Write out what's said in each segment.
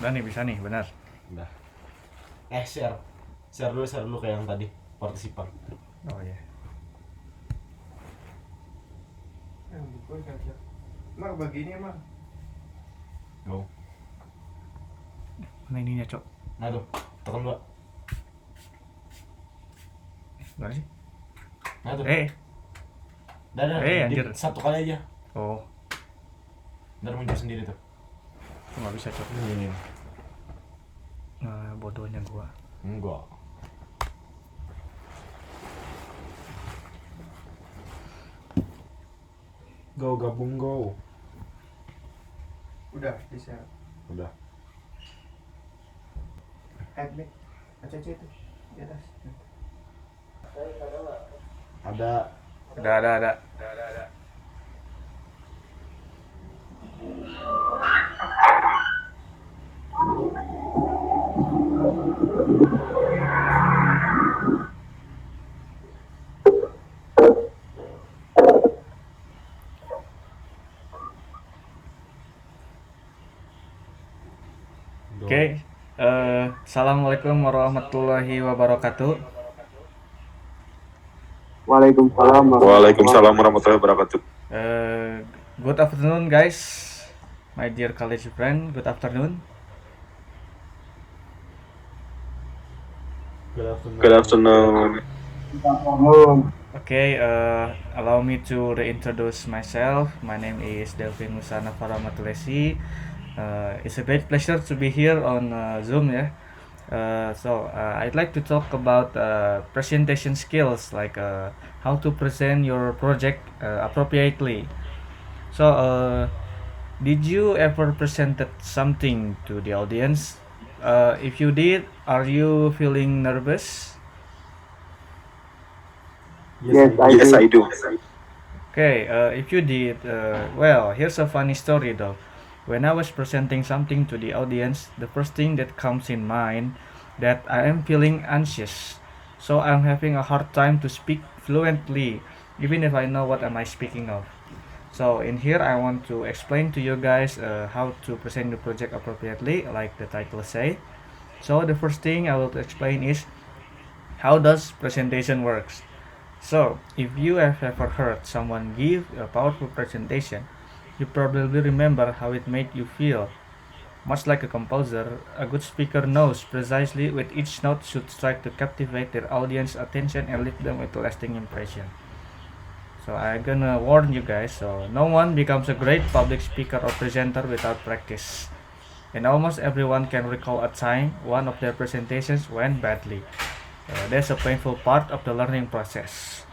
Udah nih, bisa nih, benar. Udah. Share. Share dulu kayak yang tadi, partisipan. Oh iya. Buku saja. Mak begini mak. Go. Mana ininya, Cok? Nah tuh, tekan dulu. Gimana sih? Nah tuh. Dah, anjir. satu kali aja. Oh, Ntar muncul sendiri tuh. nggak bisa, Cok. Ini. Nah, bodohnya gua. Enggak. Go gabung go. Udah di share. Udah. Admit. ACC itu di atas. Ada. Ada. Oke. Assalamualaikum warahmatullahi wabarakatuh. Waalaikumsalam warahmatullahi wabarakatuh. Good afternoon, guys. My dear college friend, good afternoon. Good afternoon. Okay, allow me to reintroduce myself. My name is Delvin Musana Faramatulesi. It's a great pleasure to be here on Zoom. Yeah. I'd like to talk about presentation skills, like how to present your project appropriately. Did you ever presented something to the audience? If you did, are you feeling nervous? Yes, I do. Okay, if you did, well, here's a funny story though. When I was presenting something to the audience, the first thing that comes in mind that I am feeling anxious. So I'm having a hard time to speak fluently, even if I know what am I speaking of. So in here, I want to explain to you guys how to present the project appropriately, like the title say. So the first thing I will explain is how does presentation works. So, if you have ever heard someone give a powerful presentation, you probably remember how it made you feel. Much like a composer, a good speaker knows precisely which each note should strike to captivate their audience attention and leave them with a lasting impression. So I'm gonna warn you guys, so no one becomes a great public speaker or presenter without practice. And almost everyone can recall a time one of their presentations went badly. That's a painful part of the learning process.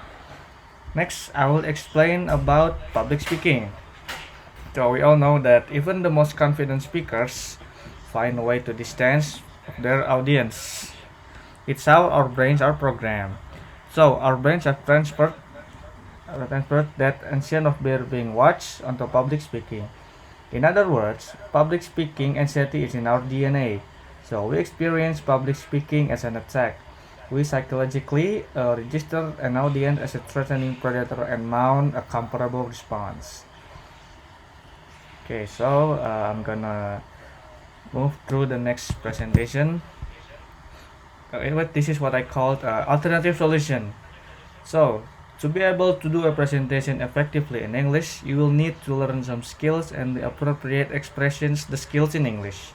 Next, I will explain about public speaking. So we all know that even the most confident speakers find a way to distance their audience. It's how our brains are programmed. So our brains have transferred that anxiety of being watched onto public speaking. In other words, public speaking anxiety is in our DNA. So we experience public speaking as an attack. We psychologically register an audience as a threatening predator and mount a comparable response. Okay, so I'm gonna move through the next presentation. This is what I called alternative solution. So, to be able to do a presentation effectively in English, you will need to learn some skills and the appropriate expressions, the skills in English.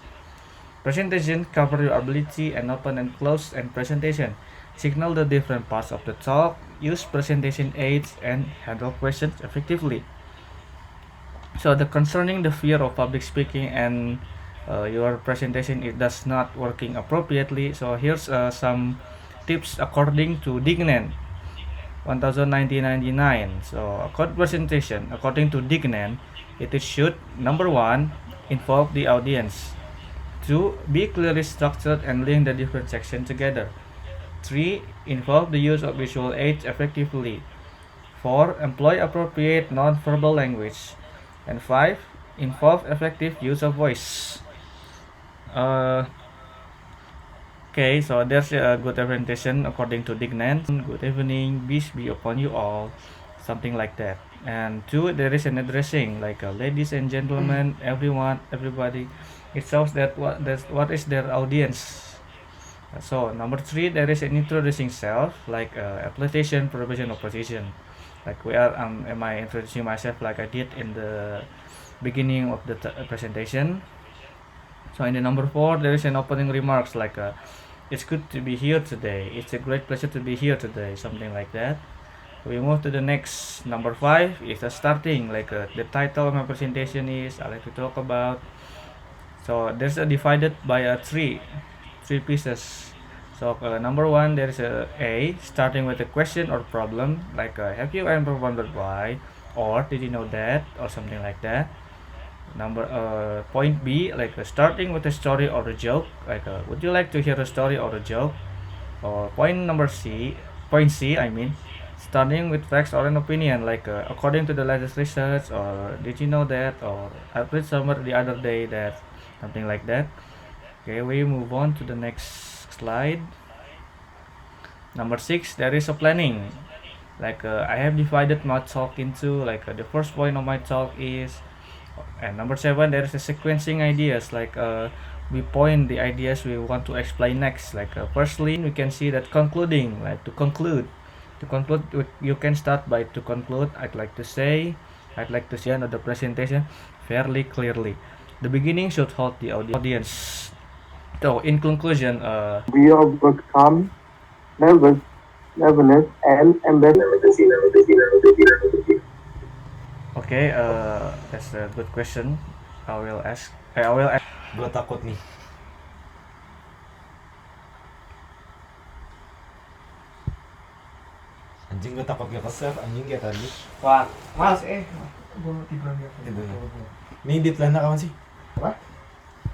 Presentation cover your ability and open and close and presentation. Signal the different parts of the talk, use presentation aids, and handle questions effectively. So the concerning the fear of public speaking and your presentation it does not working appropriately. So here's some tips according to Dignan 1999. So a code presentation according to Dignan, it should number one involve the audience. 2. Be clearly structured and link the different sections together. 3. Involve the use of visual aids effectively. 4. Employ appropriate non-verbal language. And 5. Involve effective use of voice. Okay, so there's a good presentation according to Dignan. Good evening, peace be upon you all. something like that. And two, there is an addressing, like ladies and gentlemen, everyone, everybody. It shows that what is their audience. So number three, there is an introducing self, like application, proposition, opposition. Like am I introducing myself like I did in the beginning of the presentation. So in the number four, there is an opening remarks like it's good to be here today. It's a great pleasure to be here today. Something like that. We move to the next number five. Is a starting like the title of my presentation is I like to talk about. So there's a divided by a three pieces. So number one, there is a starting with a question or problem like have you ever wondered why, or did you know that, or something like that. Number point B, like starting with a story or a joke, like would you like to hear a story or a joke. Or point C, I mean, starting with facts or an opinion, like according to the latest research, or did you know that, or I read somewhere the other day that, something like that. Okay, we move on to the next slide. Number 6, there is a planning. Like I have divided my talk into like the first point of my talk is, and number 7, there is a sequencing ideas, like we point the ideas we want to explain next. Like firstly, we can see that concluding, like to conclude, you can start by to conclude. I'd like to say end of the presentation fairly clearly. The beginning should hold the audience. So in conclusion, We overcome nervousness and embarrassment. okay, that's a good question. I will ask. Gue takut nih. Anjing, gue takut gak ke-save anjing kayak tadi. Wah, males gua tiduran dia. Nih di planner kapan sih? Apa?